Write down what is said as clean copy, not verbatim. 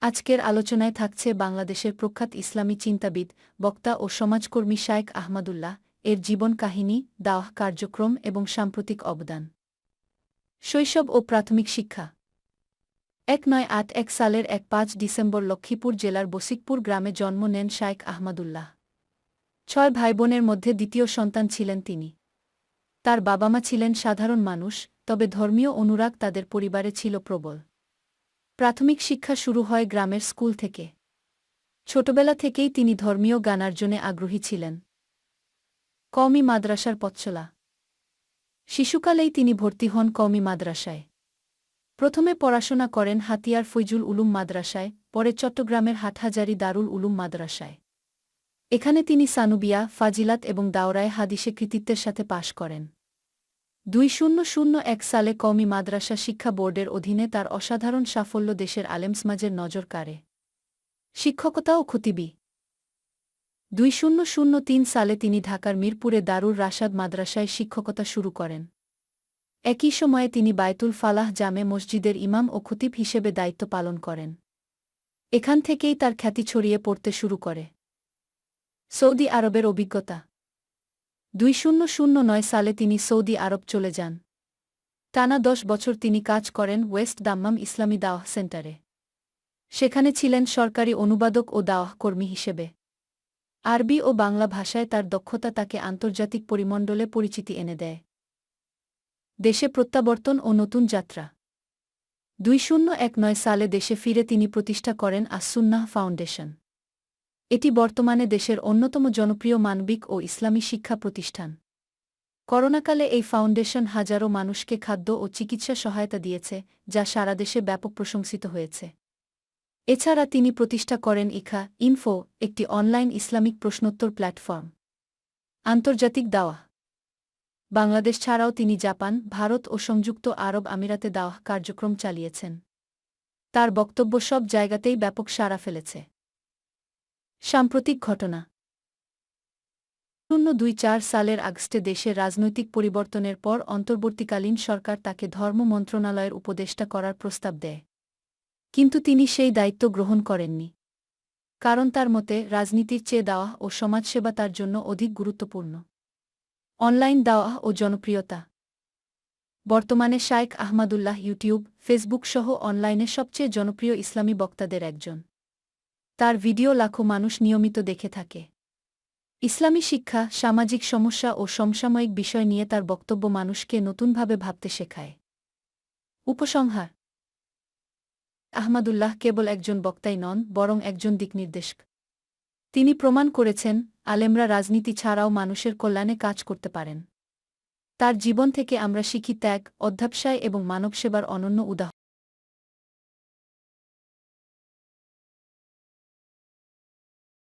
আজকের আলোচনায় থাকছে বাংলাদেশের প্রখ্যাত ইসলামী চিন্তাবিদ, বক্তা ও সমাজকর্মী শায়েখ আহমাদুল্লাহ এর জীবন কাহিনী, দাওয়াহ কার্যক্রম এবং সাম্প্রতিক অবদান। শৈশব ও প্রাথমিক শিক্ষা। 1981 সালের 5 ডিসেম্বর লক্ষ্মীপুর জেলার বসিকপুর গ্রামে জন্ম নেন শায়েখ আহমাদুল্লাহ। 6 ভাইবোনের মধ্যে দ্বিতীয় সন্তান ছিলেন তিনি। তার বাবা-মা ছিলেন সাধারণ মানুষ, তবে ধর্মীয় অনুরাগ তাদের পরিবারে ছিল প্রবল। প্রাথমিক শিক্ষা শুরু হয় গ্রামের স্কুল থেকে। ছোটবেলা থেকেই তিনি ধর্মীয় জ্ঞানার্জনে আগ্রহী ছিলেন। কওমি মাদ্রাসার পথচলা। শিশুকালেই তিনি ভর্তি হন কওমি মাদ্রাসায়। প্রথমে পড়াশোনা করেন হাতিয়ার ফৈজুল উলুম মাদ্রাসায়, পরে চট্টগ্রামের হাটহাজারী দারুল উলুম মাদ্রাসায়। এখানে তিনি সানুবিয়া, ফাজিলাত এবং দাওরায়ে হাদিসে কৃতিত্বের সাথে পাশ করেন। 2001 সালে কওমি মাদ্রাসা শিক্ষা বোর্ডের অধীনে তার অসাধারণ সাফল্য দেশের আলেমসমাজের নজর কাড়ে। শিক্ষকতা ও খতিবি। 2003 সালে তিনি ঢাকার মিরপুরে দারুর রাশাদ মাদ্রাসায় শিক্ষকতা শুরু করেন। একই সময়ে তিনি বায়তুল ফালাহ জামে মসজিদের ইমাম ও খতিব হিসেবে দায়িত্ব পালন করেন। এখান থেকেই তার খ্যাতি ছড়িয়ে পড়তে শুরু করে। সৌদি আরবের অভিজ্ঞতা। 2009 সালে তিনি সৌদি আরব চলে যান। টানা 10 বছর তিনি কাজ করেন ওয়েস্ট দাম্মাম ইসলামী দাওয়াহ সেন্টারে। সেখানে ছিলেন সরকারি অনুবাদক ও দাওয়াহ কর্মী হিসেবে। আরবি ও বাংলা ভাষায় তার দক্ষতা তাকে আন্তর্জাতিক পরিমণ্ডলে পরিচিতি এনে দেয়। দেশে প্রত্যাবর্তন ও নতুন যাত্রা। 2019 সালে দেশে ফিরে তিনি প্রতিষ্ঠা করেন আস-সুন্নাহ ফাউন্ডেশন। এটি বর্তমানে দেশের অন্যতম জনপ্রিয় মানবিক ও ইসলামী শিক্ষা প্রতিষ্ঠান। করোনাকালে এই ফাউন্ডেশন হাজারো মানুষকে খাদ্য ও চিকিৎসা সহায়তা দিয়েছে, যা সারা দেশে ব্যাপক প্রশংসিত হয়েছে। এছাড়া তিনি প্রতিষ্ঠা করেন ইখা ইনফো, একটি অনলাইন ইসলামিক প্রশ্নোত্তর প্ল্যাটফর্ম। আন্তর্জাতিক দাওয়াহ। বাংলাদেশ ছাড়াও তিনি জাপান, ভারত ও সংযুক্ত আরব আমিরাতে দাওয়াহ কার্যক্রম চালিয়েছেন। তার বক্তব্য সব জায়গাতেই ব্যাপক সাড়া ফেলেছে। সাম্প্রতিক ঘটনা। 2024 সালের আগস্টে দেশের রাজনৈতিক পরিবর্তনের পর অন্তর্বর্তীকালীন সরকার তাকে ধর্ম মন্ত্রণালয়ের উপদেষ্টা করার প্রস্তাব দেয়। কিন্তু তিনি সেই দায়িত্ব গ্রহণ করেননি। কারণ তার মতে রাজনীতির চেয়ে দাওয়াহ ও সমাজসেবা তার জন্য অধিক গুরুত্বপূর্ণ। অনলাইন দাওয়াহ ও জনপ্রিয়তা। বর্তমানে শায়েখ আহমাদুল্লাহ ইউটিউব, ফেসবুক সহ অনলাইনে সবচেয়ে জনপ্রিয় ইসলামী বক্তাদের একজন। তার ভিডিও লাখো মানুষ নিয়মিত দেখে থাকে। ইসলামী শিক্ষা, সামাজিক সমস্যা ও সমসাময়িক বিষয় নিয়ে তার বক্তব্য মানুষকে নতুনভাবে ভাবতে শেখায়। উপসংহার। আহমাদুল্লাহ কেবল একজন বক্তাই নন, বরং একজন দিকনির্দেশক। তিনি প্রমাণ করেছেন, আলেমরা রাজনীতি ছাড়াও মানুষের কল্যাণে কাজ করতে পারেন। তার জীবন থেকে আমরা শিখি ত্যাগ, অধ্যবসায় এবং মানবসেবার অনন্য উদাহরণ।